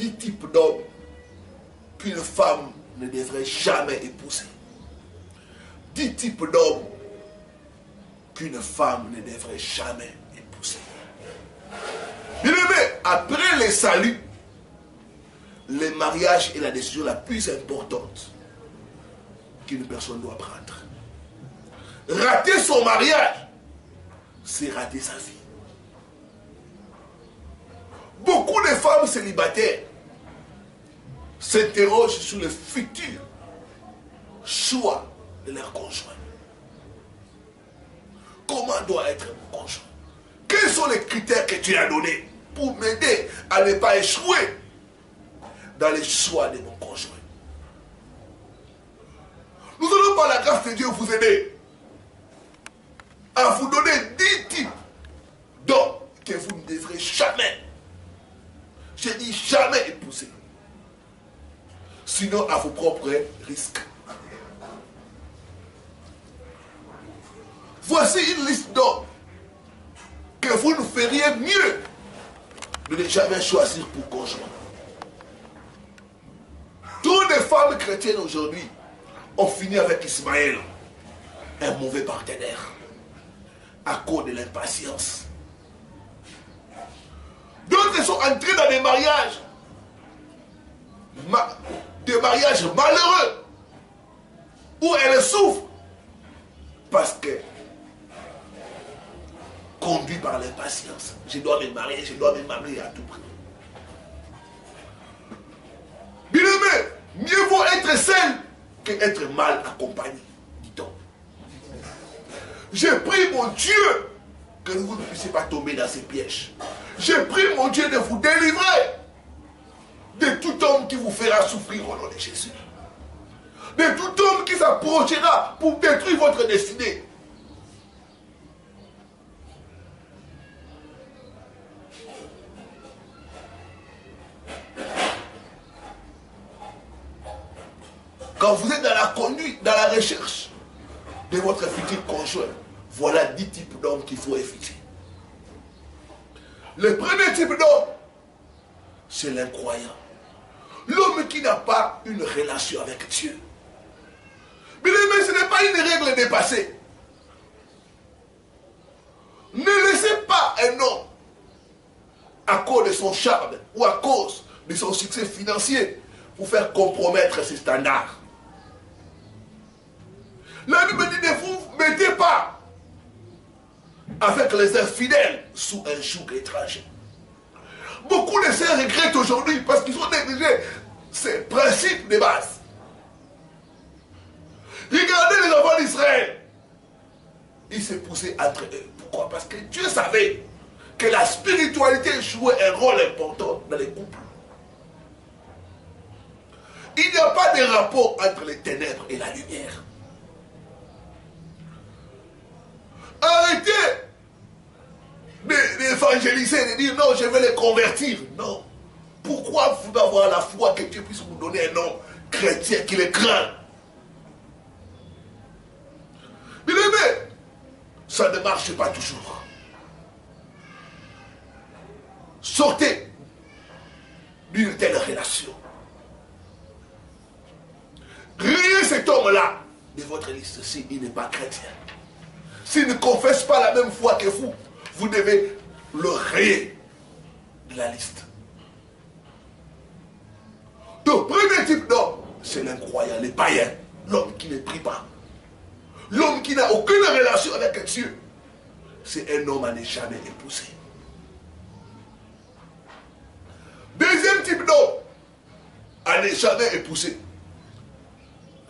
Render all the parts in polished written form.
10 types d'hommes qu'une femme ne devrait jamais épouser. 10 types d'hommes qu'une femme ne devrait jamais épouser. Bien aimé, après le salut, le mariage est la décision la plus importante qu'une personne doit prendre. Rater son mariage, c'est rater sa vie. Beaucoup de femmes célibataires s'interrogent sur le futur choix de leur conjoint. Comment doit être mon conjoint? Quels sont les critères que tu as donnés pour m'aider à ne pas échouer dans les choix de mon conjoint? Nous allons par la grâce de Dieu vous aider à vous donner 10 types d'hommes que vous ne devrez jamais, je dis jamais épouser. Sinon à vos propres risques. Voici une liste d'hommes que vous ne feriez mieux de ne jamais choisir pour conjoint. Toutes les femmes chrétiennes aujourd'hui ont fini avec Ismaël, un mauvais partenaire, à cause de l'impatience. D'autres sont entrés dans des mariages malheureux, où elles souffrent parce que conduit par l'impatience. Je dois me marier à tout prix. Bien aimé, mieux vaut être seul qu'être mal accompagné, dit-on. Je prie mon Dieu que vous ne puissiez pas tomber dans ces pièges. Je prie mon Dieu de vous délivrer de tout homme qui vous fera souffrir au nom de Jésus. De tout homme qui s'approchera pour détruire votre destinée. Quand vous êtes dans la conduite, dans la recherche de votre futur conjoint, voilà 10 types d'hommes qu'il faut éviter. Le premier type d'homme, c'est l'incroyant. L'homme qui n'a pas une relation avec Dieu. Mais ce n'est pas une règle dépassée. Ne laissez pas un homme, à cause de son charme ou à cause de son succès financier, vous faire compromettre ses standards. La Bible dit ne vous mettez pas avec les infidèles sous un joug étranger. Beaucoup de sœurs regrettent aujourd'hui parce qu'ils ont négligé ces principes de base. Regardez les enfants d'Israël. Ils se poussaient entre eux. Pourquoi? Parce que Dieu savait que la spiritualité jouait un rôle important dans les couples. Il n'y a pas de rapport entre les ténèbres et la lumière. Arrêtez d'évangéliser, de dire non, je vais les convertir. Non. Pourquoi vous devez avoir la foi que Dieu puisse vous donner un homme chrétien qui les craint? Bien aimé, ça ne marche pas toujours. Sortez d'une telle relation. Rayez cet homme-là de votre liste s'il n'est pas chrétien. S'il ne confesse pas la même foi que vous, vous devez le rayer de la liste. Le premier type d'homme, c'est l'incroyant, le païen, l'homme qui ne prie pas. L'homme qui n'a aucune relation avec Dieu. C'est un homme à ne jamais épouser. Deuxième type d'homme à ne jamais épouser,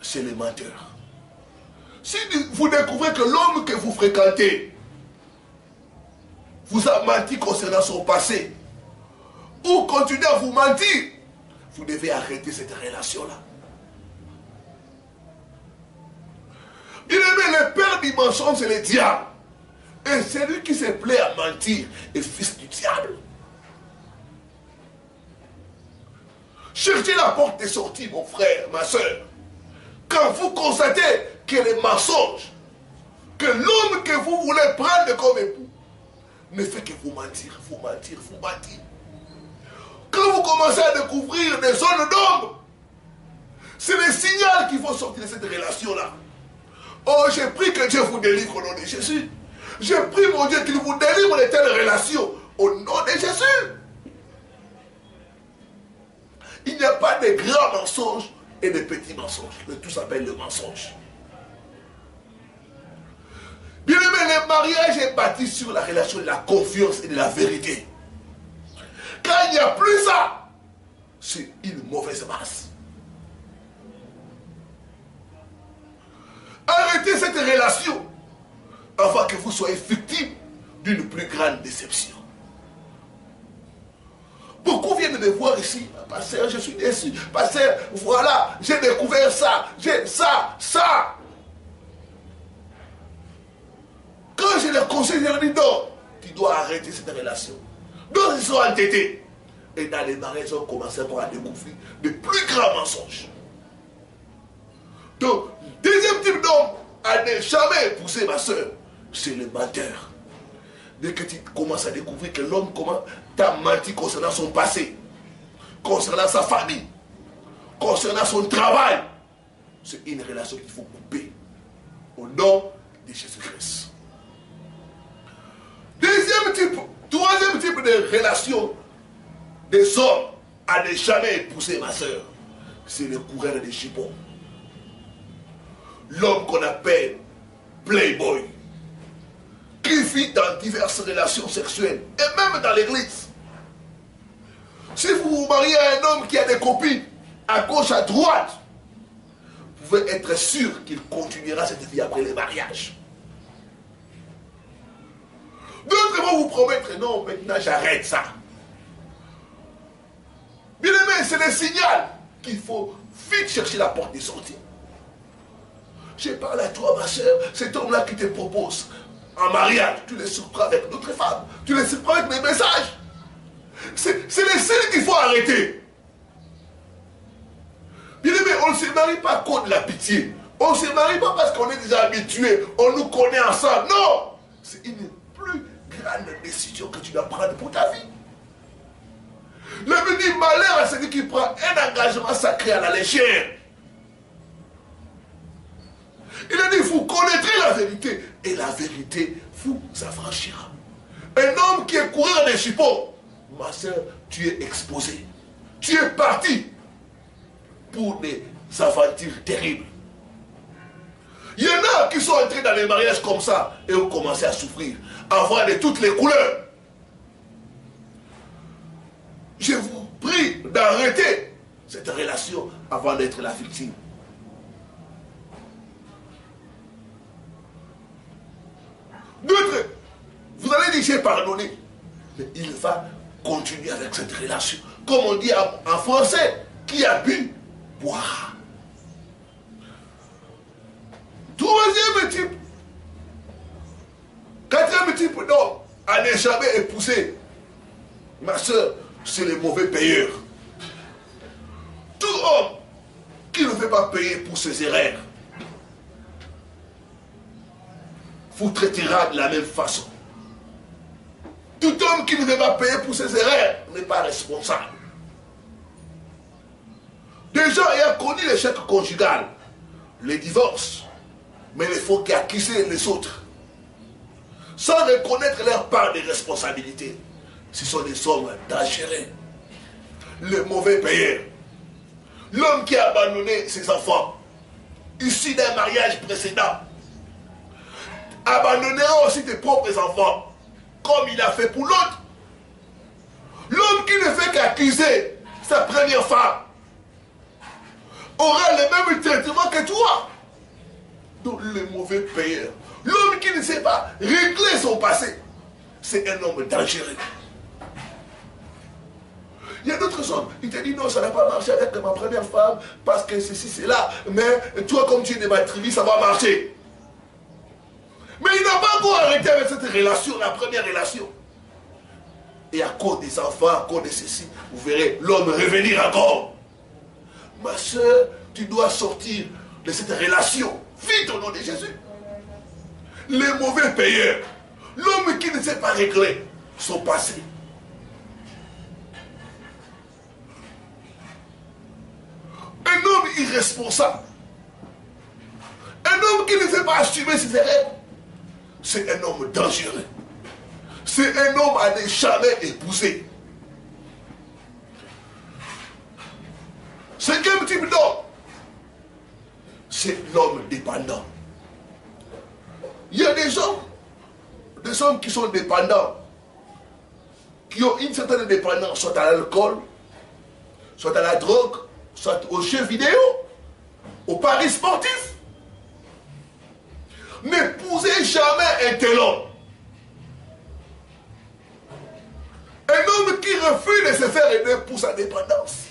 c'est les menteurs. Si vous découvrez que l'homme que vous fréquentez vous a menti concernant son passé, ou continue à vous mentir, vous devez arrêter cette relation-là. Bien aimé, le père du mensonge, c'est le diable. Et celui qui se plaît à mentir est fils du diable. Cherchez la porte de sortie, mon frère, ma soeur. Quand vous constatez que les mensonges, que l'homme que vous voulez prendre comme époux, ne fait que vous mentir, vous mentir, vous mentir. Quand vous vous commencez à découvrir des zones d'ombre, c'est le signal qu'il faut sortir de cette relation-là. Oh, j'ai pris que Dieu vous délivre au nom de Jésus. J'ai pris, mon Dieu, qu'il vous délivre de telles relations au nom de Jésus. Il n'y a pas de grands mensonges et de petits mensonges. Le tout s'appelle le mensonge. Bien aimé, le mariage est bâti sur la relation de la confiance et de la vérité. Quand il n'y a plus ça, c'est une mauvaise masse. Arrêtez cette relation avant que vous soyez victime d'une plus grande déception. Beaucoup viennent me voir ici. Pasteur, je suis déçu. Pasteur, voilà, j'ai découvert ça. J'ai ça. Quand je les conseille, je leur dis non, tu dois arrêter cette relation. Donc ils sont entêtés. Et dans les mariages, ils ont commencé à découvrir de plus grands mensonges. Donc, deuxième type d'homme à ne jamais épouser, ma soeur, c'est le menteur. Dès que tu commences à découvrir que l'homme t'a menti concernant son passé, concernant sa famille, concernant son travail, c'est une relation qu'il faut couper au nom de Jésus-Christ. Troisième type de relation des hommes à ne jamais épouser, ma soeur, c'est le coureur des chipons. L'homme qu'on appelle playboy, qui vit dans diverses relations sexuelles, et même dans l'église. Si vous vous mariez à un homme qui a des copines à gauche, à droite, vous pouvez être sûr qu'il continuera cette vie après le mariage. D'autres vont vous promettre, non, maintenant j'arrête ça. Bien aimé, c'est le signal qu'il faut vite chercher la porte de sortie. Je parle à toi, ma soeur, cet homme-là qui te propose en mariage, tu les surprends avec d'autres femmes, tu les surprends avec des messages. C'est les signes qu'il faut arrêter. Bien aimé, on ne se marie pas contre la pitié. On ne se marie pas parce qu'on est déjà habitué, on nous connaît ensemble. Non, c'est une plus grande décision que tu dois prendre pour ta vie. Le Bible dit malheur à celui qui prend un engagement sacré à la légère. Il a dit, vous connaîtrez la vérité et la vérité vous affranchira. Un homme qui est coureur des chipons, ma soeur, tu es exposé. Tu es parti pour des aventures terribles. Il y en a qui sont entrés dans les mariages comme ça et ont commencé à souffrir, à voir de toutes les couleurs. Je vous prie d'arrêter cette relation avant d'être la victime. D'autres, vous allez dire j'ai pardonné, mais il va continuer avec cette relation. Comme on dit en français, qui a bu, boira. Troisième type, quatrième type d'homme à ne jamais épouser, ma soeur, c'est les mauvais payeurs. Tout homme qui ne veut pas payer pour ses erreurs vous traitera de la même façon. Tout homme qui ne veut pas payer pour ses erreurs n'est pas responsable. Des gens ayant connu l'échec conjugal, les divorces, mais il faut accuser les autres, sans reconnaître leur part de responsabilité. Ce sont des hommes dangereux. Le mauvais payeur. L'homme qui a abandonné ses enfants, issus d'un mariage précédent, abandonnera aussi tes propres enfants, comme il a fait pour l'autre. L'homme qui ne fait qu'accuser sa première femme aura le même traitement que toi. Donc le mauvais payeur. L'homme qui ne sait pas régler son passé, c'est un homme dangereux. Il y a d'autres hommes, ils te disent non, ça n'a pas marché avec ma première femme, parce que ceci, c'est là. Mais toi, comme tu es de ma tribu, ça va marcher. Mais il n'a pas encore arrêté avec cette relation, la première relation. Et à cause des enfants, à cause de ceci, vous verrez l'homme revenir encore. Ma soeur, tu dois sortir de cette relation. Vite au nom de Jésus. Les mauvais payeurs. L'homme qui ne sait pas régler son passé. irresponsable. Un homme qui ne sait pas assumer ses erreurs, c'est un homme dangereux. C'est un homme à ne jamais épouser. Cinquième type d'homme, c'est l'homme dépendant. Il y a des hommes qui sont dépendants, qui ont une certaine dépendance, soit à l'alcool, soit à la drogue, soit aux jeux vidéo, aux paris sportifs. N'épousez jamais un tel homme. Un homme qui refuse de se faire aider pour sa dépendance.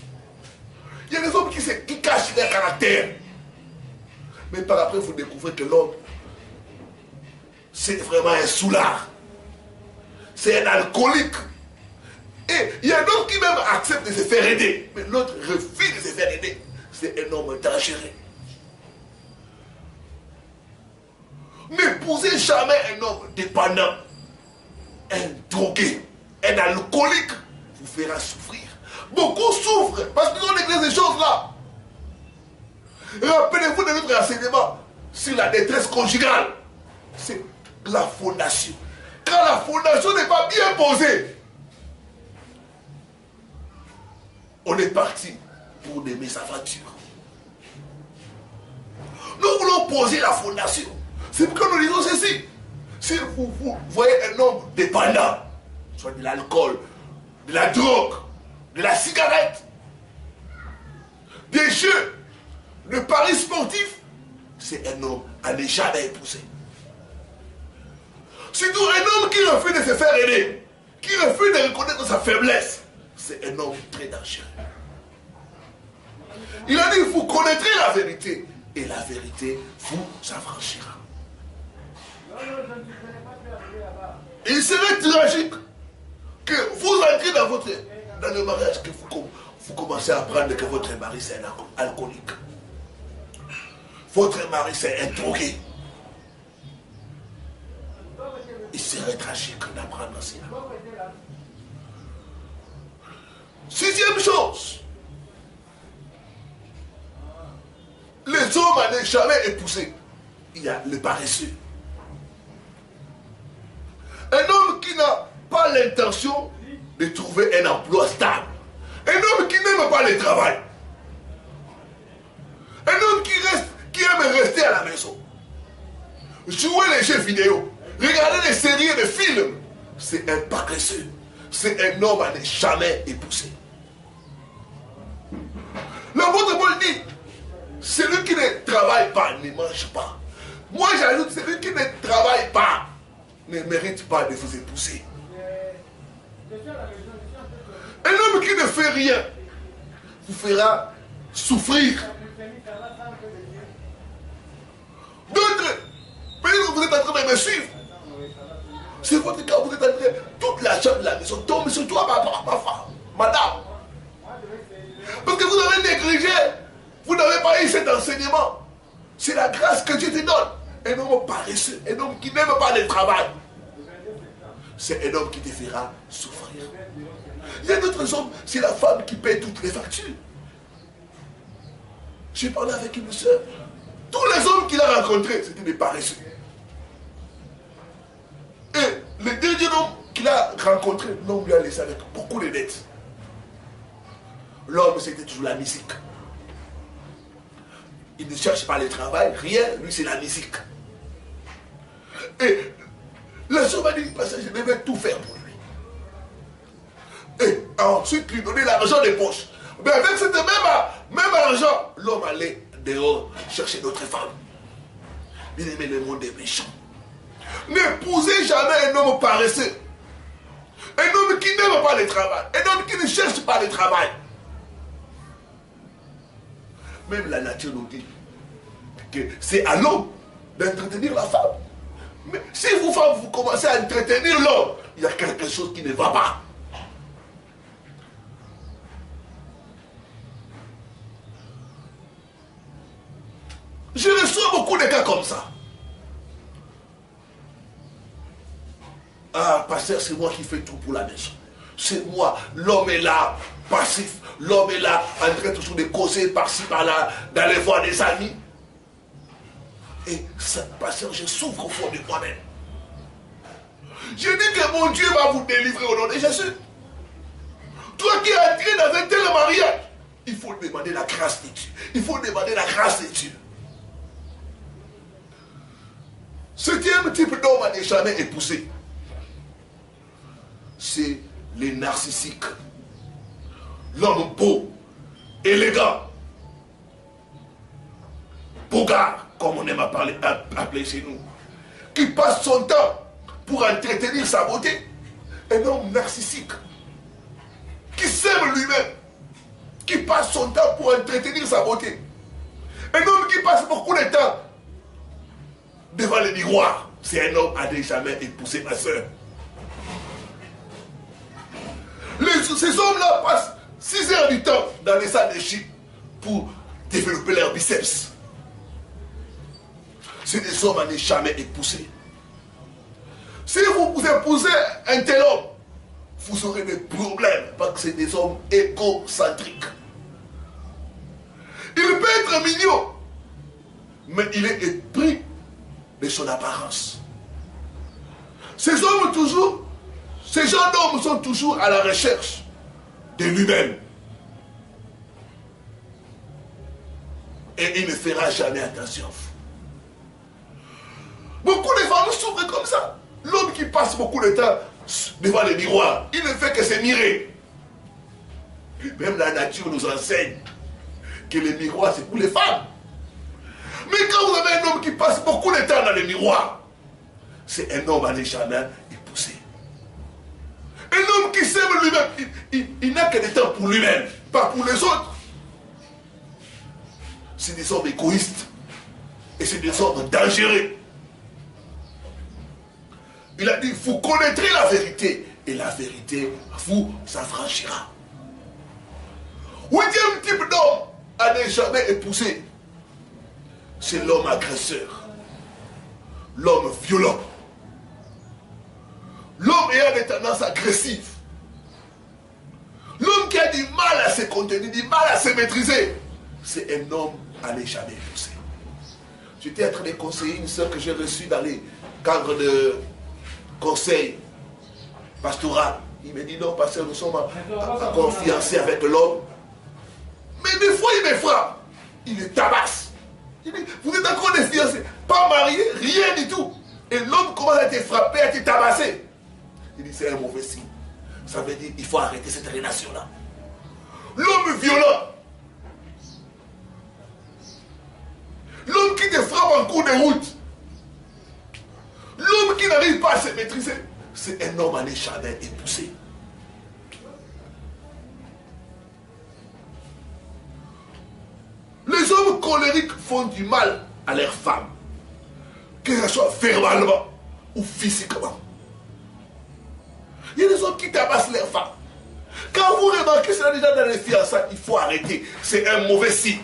Il y a des hommes qui cachent leur caractère. Mais par après, vous découvrez que l'homme, c'est vraiment un soulard. C'est un alcoolique. Et il y a un homme qui même accepte de se faire aider. Mais l'autre refuse de se faire aider. C'est un homme dangereux. N'épousez jamais un homme dépendant. Un drogué, un alcoolique vous fera souffrir. Beaucoup souffrent parce qu'ils ont négligé ces choses-là. Rappelez-vous de notre enseignement sur la détresse conjugale. C'est la fondation. Quand la fondation n'est pas bien posée, on est parti pour des mésaventures. Nous voulons poser la fondation. C'est pourquoi nous disons ceci. Si vous voyez un homme dépendant, soit de l'alcool, de la drogue, de la cigarette, des jeux, de paris sportifs, c'est un homme à ne jamais épouser. Surtout un homme qui refuse de se faire aider, qui refuse de reconnaître sa faiblesse, c'est un homme très dangereux. Il a dit, vous connaîtrez la vérité, et la vérité vous affranchira. Il serait tragique que vous entrez dans le mariage, que vous commencez à apprendre que votre mari c'est un alcoolique. Votre mari c'est un drogué. Il serait tragique d'apprendre cela. Sixième chose. Les hommes à ne jamais épouser. Il y a le paresseux. Un homme qui n'a pas l'intention de trouver un emploi stable. Un homme qui n'aime pas le travail. Un homme qui aime rester à la maison. Jouer les jeux vidéo. Regarder les séries et les films. C'est un paresseux. C'est un homme à ne jamais épouser. L'apôtre Paul dit, celui qui ne travaille pas ne mange pas. Moi j'ajoute, celui qui ne travaille pas ne mérite pas de vous épouser. Un homme qui ne fait rien vous fera souffrir. D'autres, peut-être que vous êtes en train de me suivre. C'est votre cas, vous êtes en train, toute l'argent de la maison tombe sur toi, ma femme, madame. Parce que vous avez négligé, vous n'avez pas eu cet enseignement. C'est la grâce que Dieu te donne. Un homme paresseux, un homme qui n'aime pas le travail. C'est un homme qui te fera souffrir. Il y a d'autres hommes, c'est la femme qui paie toutes les factures. J'ai parlé avec une soeur. Tous les hommes qu'il a rencontrés, c'était des paresseux. Et le dernier homme qu'il a rencontré, l'homme lui a laissé avec beaucoup de dettes. L'homme, c'était toujours la musique. Il ne cherche pas le travail, rien, lui c'est la musique. Et la soeur m'a dit, parce que je devais tout faire pour lui. Et ensuite lui donner l'argent des poches. Mais avec ce même argent, l'homme allait dehors chercher d'autres femmes. Il aimait le monde des méchants. N'épousez jamais un homme paresseux. Un homme qui n'aime pas le travail. Un homme qui ne cherche pas le travail. Même la nature nous dit que c'est à l'homme d'entretenir la femme. Mais si vous, femmes, vous commencez à entretenir l'homme, il y a quelque chose qui ne va pas. Je reçois beaucoup de cas comme ça. Ah, pasteur, c'est moi qui fais tout pour la maison. C'est moi, l'homme est là, passif. L'homme est là, en train toujours de causer par-ci, par-là, d'aller voir des amis. Et cette passion, je souffre au fond de moi-même. Je dis que mon Dieu va vous délivrer au nom de Jésus. Toi qui es entré dans un tel mariage, il faut demander la grâce de Dieu. Il faut demander la grâce de Dieu. Septième type d'homme à ne jamais épouser, c'est les narcissiques. L'homme beau, élégant, bogard, comme on aime appeler chez nous, qui passe son temps pour entretenir sa beauté. Un homme narcissique, qui s'aime lui-même, qui passe son temps pour entretenir sa beauté. Un homme qui passe beaucoup de temps devant le miroir, c'est un homme à ne jamais épouser, ma soeur. Ces hommes-là passent 6 heures du temps dans les salles de gym pour développer leurs biceps. C'est des hommes à ne jamais épouser. Si vous épousez un tel homme, vous aurez des problèmes parce que c'est des hommes égocentriques. Il peut être mignon, mais il est épris de son apparence. Ces hommes toujours, ces gens d'hommes sont toujours à la recherche de lui-même. Et il ne fera jamais attention. Beaucoup de femmes souffrent comme ça. L'homme qui passe beaucoup de temps devant le miroir, il ne fait que se mirer. Même la nature nous enseigne que le miroir c'est pour les femmes. Mais quand vous avez un homme qui passe beaucoup de temps dans le miroir, c'est un homme à ne jamais épouser. Un homme qui s'aime lui-même, il n'a que du temps pour lui-même, pas pour les autres. C'est des hommes égoïstes. Et c'est des hommes dangereux. Il a dit, vous connaîtrez la vérité, et la vérité vous affranchira. 8e type d'homme à ne jamais épouser, c'est l'homme agresseur, l'homme violent, l'homme ayant des tendances agressives, l'homme qui a du mal à se contenir, du mal à se maîtriser. C'est un homme à ne jamais épouser. J'étais en train de conseiller une soeur que j'ai reçue dans les cadres de conseil pastoral. Il me dit non, pasteur, nous sommes en confiancé avec l'homme. Mais des fois, il me frappe. Il me tabasse. Il dit, vous êtes encore des fiancés, pas mariés, rien du tout. Et l'homme commence à te frapper, à te tabasser. Il dit, c'est un mauvais signe. Ça veut dire qu'il faut arrêter cette relation-là. L'homme violent. L'homme qui te frappe en cours de route. L'homme qui n'arrive pas à se maîtriser. C'est un homme à ne jamais épouser. Les hommes colériques font du mal à leurs femmes, que ce soit verbalement ou physiquement. Il y a des hommes qui tabassent leurs femmes. Quand vous remarquez cela déjà dans les fiançailles, il faut arrêter. C'est un mauvais signe.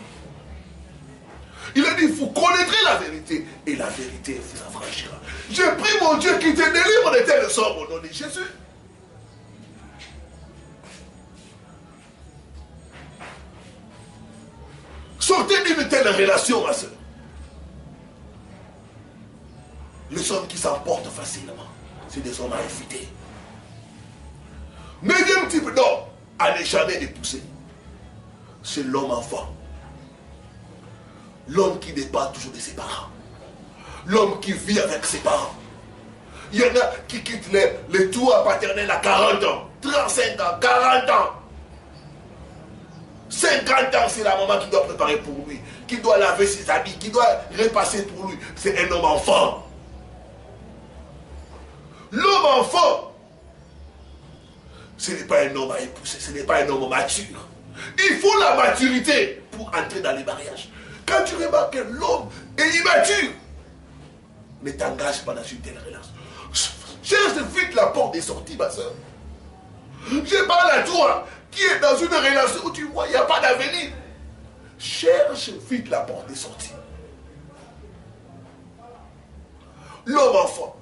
Il a dit, vous connaîtrez la vérité et la vérité vous affranchira. Je prie mon Dieu qui te délivre de tels sorts au nom de Jésus. Sortez d'une telle relation, ma soeur. Les hommes qui s'emportent facilement, c'est des hommes à éviter. 9e type d'homme à ne jamais épouser, c'est l'homme enfant. L'homme qui dépend toujours de ses parents. L'homme qui vit avec ses parents. Il y en a qui quittent les toits paternels à 40 ans, 35 ans, 40 ans. 50 ans, c'est la maman qui doit préparer pour lui, qui doit laver ses habits, qui doit repasser pour lui. C'est un homme enfant. L'homme enfant, ce n'est pas un homme à épouser, ce n'est pas un homme mature. Il faut la maturité pour entrer dans les mariages. Quand tu remarques que l'homme est immature, ne t'engage pas dans une telle relation. Cherche vite la porte des sorties, ma soeur. Je parle à toi qui est dans une relation où tu vois il n'y a pas d'avenir. Cherche vite la porte des sorties. L'homme enfant,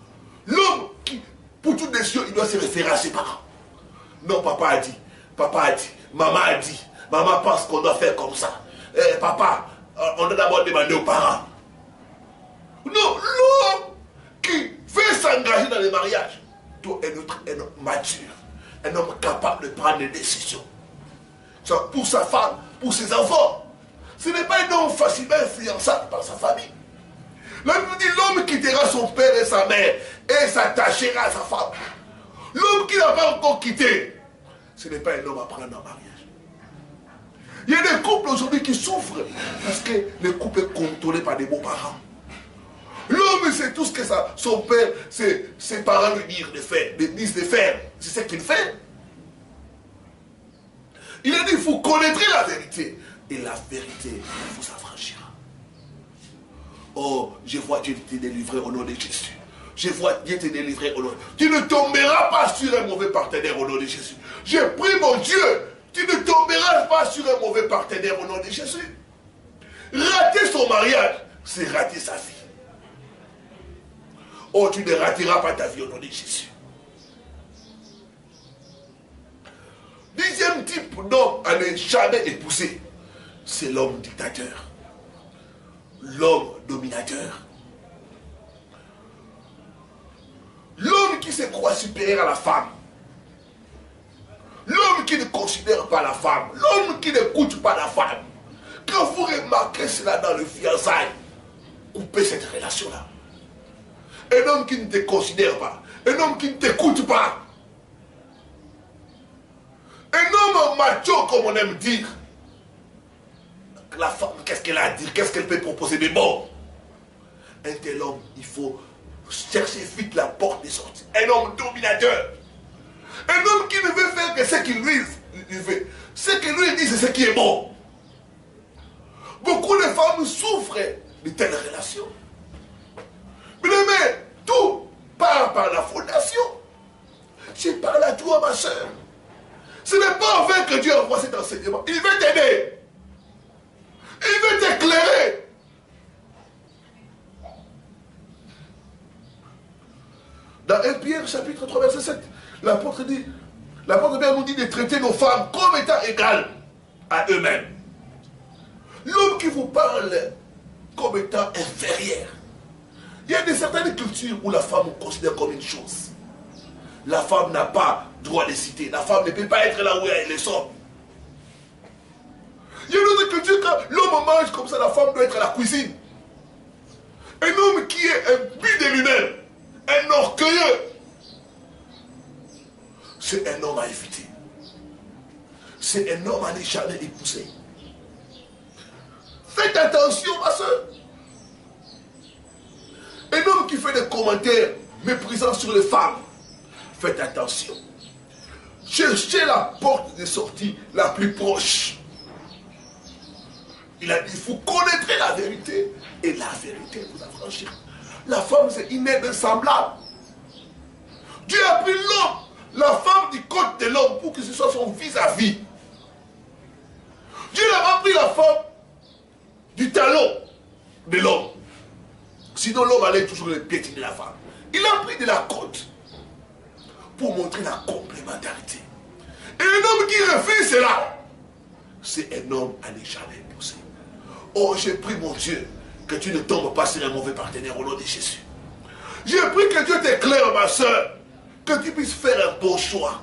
l'homme qui, pour toute décision, il doit se référer à ses parents. Non, papa a dit, maman a dit, Maman pense qu'on doit faire comme ça. Papa, on doit d'abord demander aux parents. Non, l'homme qui veut s'engager dans le mariage doit être un homme mature, un homme capable de prendre des décisions. Pour sa femme, pour ses enfants. Ce n'est pas un homme facilement influençable par sa famille. La Bible dit l'homme quittera son père et sa mère et s'attachera à sa femme. L'homme qui n'a pas encore quitté, ce n'est pas un homme à prendre en mariage. Il y a des couples aujourd'hui qui souffrent parce que le couple est contrôlé par des beaux-parents. L'homme sait tout ce que son père, ses parents lui disent de faire. C'est ce qu'il fait. Il a dit, vous connaîtrez la vérité. Et la vérité vous affranchira. Oh, je vois Dieu te délivrer au nom de Jésus. Je vois Dieu te délivrer au nom de Jésus. Tu ne tomberas pas sur un mauvais partenaire au nom de Jésus. Je prie mon Dieu, tu ne tomberas pas sur un mauvais partenaire au nom de Jésus. Rater son mariage, c'est rater sa vie. Oh, tu ne rateras pas ta vie au nom de Jésus. Dixième type d'homme à ne jamais épouser, c'est l'homme dictateur. L'homme dominateur. L'homme qui se croit supérieur à la femme. L'homme qui ne considère pas la femme. L'homme qui n'écoute pas la femme. Quand vous remarquez cela dans le fiançailles, coupez cette relation-là. Un homme qui ne te considère pas. Un homme qui ne t'écoute pas. Un homme macho, comme on aime dire. La femme, qu'est-ce qu'elle a à dire? Qu'est-ce qu'elle peut proposer de bon? Un tel homme, il faut chercher vite la porte de sortie. Un homme dominateur. Un homme qui ne veut faire que ce qu'il lui veut. Ce qu'il lui dit, c'est ce qui est bon. Beaucoup de femmes souffrent de telles relations. Mais tout part par la fondation. Je parle à toi, ma soeur. Ce n'est pas en vain que Dieu envoie cet enseignement. Il veut t'aider. Il veut t'éclairer. Dans 1 Pierre chapitre 3 verset 7, l'apôtre Pierre nous dit de traiter nos femmes comme étant égales à eux-mêmes. L'homme qui vous parle comme étant inférieur. Il y a certaines cultures où la femme on considère comme une chose. La femme n'a pas droit de citer. La femme ne peut pas être là où elle est sorte. Il y a d'autres cultures quand l'homme mange comme ça, la femme doit être à la cuisine. Un homme qui est un but de lui-même, un orgueilleux, c'est un homme à éviter. C'est un homme à ne jamais épouser. Faites attention, ma soeur. Un homme qui fait des commentaires méprisants sur les femmes, faites attention. Cherchez la porte de sortie la plus proche. Il a dit, vous connaîtrez la vérité et la vérité vous affranchira. La femme, c'est une aide semblable. Dieu a pris l'homme, la femme du côté de l'homme pour que ce soit son vis-à-vis. Dieu n'a pas pris la femme du talon de l'homme. Sinon l'homme allait toujours piétiner la femme. Il a pris de la côte pour montrer la complémentarité. Et un homme qui refuse cela, c'est un homme à ne jamais épouser. Oh, j'ai pris mon Dieu que tu ne tombes pas sur un mauvais partenaire au nom de Jésus. J'ai pris que Dieu t'éclaire, ma soeur, que tu puisses faire un bon choix.